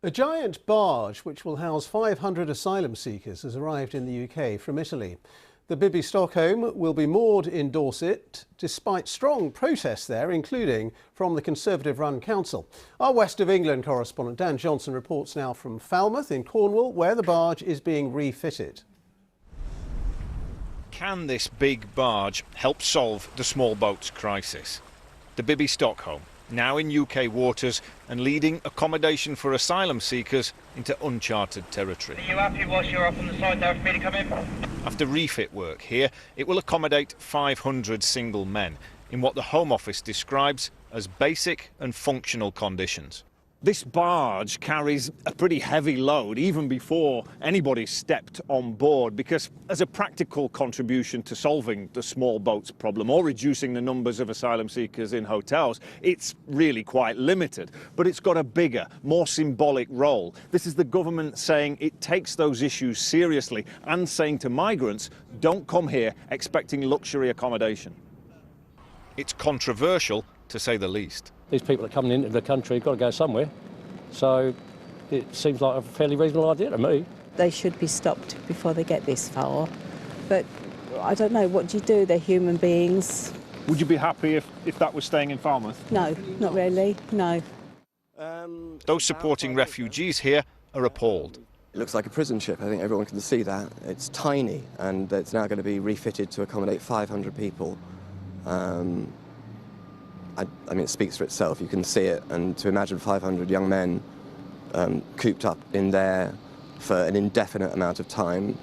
A giant barge which will house 500 asylum seekers has arrived in the UK from Italy. The Bibby Stockholm will be moored in Dorset despite strong protests there, including from the Conservative-run council. Our West of England correspondent Dan Johnson reports now from Falmouth in Cornwall, where the barge is being refitted. Can this big barge help solve the small boats crisis? The Bibby Stockholm, now in UK waters and leading accommodation for asylum seekers into uncharted territory. Are you happy whilst you're up on the side there for me to come in? After refit work here, it will accommodate 500 single men in what the Home Office describes as basic and functional conditions. This barge carries a pretty heavy load even before anybody stepped on board, because as a practical contribution to solving the small boats problem or reducing the numbers of asylum seekers in hotels, it's really quite limited. But it's got a bigger, more symbolic role. This is the government saying it takes those issues seriously and saying to migrants, don't come here expecting luxury accommodation. It's controversial, to say the least. These people are coming into the country, got to go somewhere. So it seems like a fairly reasonable idea to me. They should be stopped before they get this far. But I don't know, what do you do? They're human beings. Would you be happy if that was staying in Falmouth? No, not really, no. Those supporting refugees here are appalled. It looks like a prison ship. I think everyone can see that. It's tiny, and it's now going to be refitted to accommodate 500 people. I mean, it speaks for itself. You can see it, and to imagine 500 young men cooped up in there for an indefinite amount of time,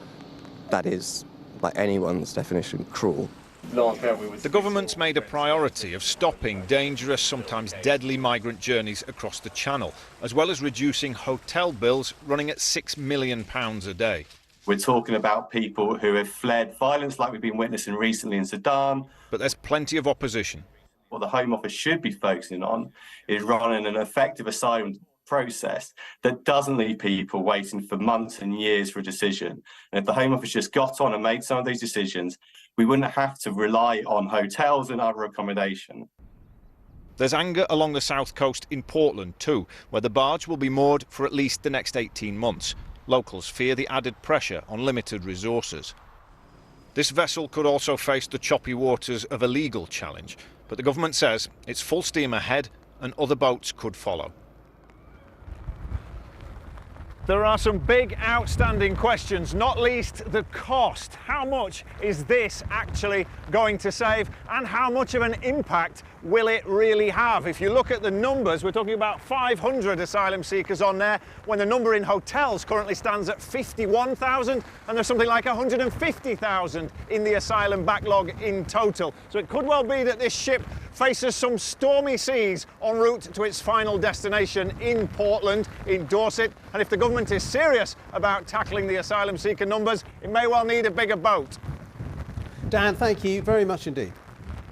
that is, by anyone's definition, cruel. The government's made a priority of stopping dangerous, sometimes deadly migrant journeys across the Channel, as well as reducing hotel bills running at £6 million a day. We're talking about people who have fled violence like we've been witnessing recently in Sudan. But there's plenty of opposition. What the Home Office should be focusing on is running an effective asylum process that doesn't leave people waiting for months and years for a decision. And if the Home Office just got on and made some of these decisions, we wouldn't have to rely on hotels and other accommodation. There's anger along the south coast in Portland too, where the barge will be moored for at least the next 18 months. Locals fear the added pressure on limited resources. This vessel could also face the choppy waters of a legal challenge, but the government says it's full steam ahead and other boats could follow. There are some big outstanding questions, not least the cost. How much is this actually going to save, and how much of an impact will it really have? If you look at the numbers, we're talking about 500 asylum seekers on there, when the number in hotels currently stands at 51,000, and there's something like 150,000 in the asylum backlog in total. So it could well be that this ship faces some stormy seas en route to its final destination in Portland, in Dorset. And if the government is serious about tackling the asylum seeker numbers, it may well need a bigger boat. Dan, thank you very much indeed.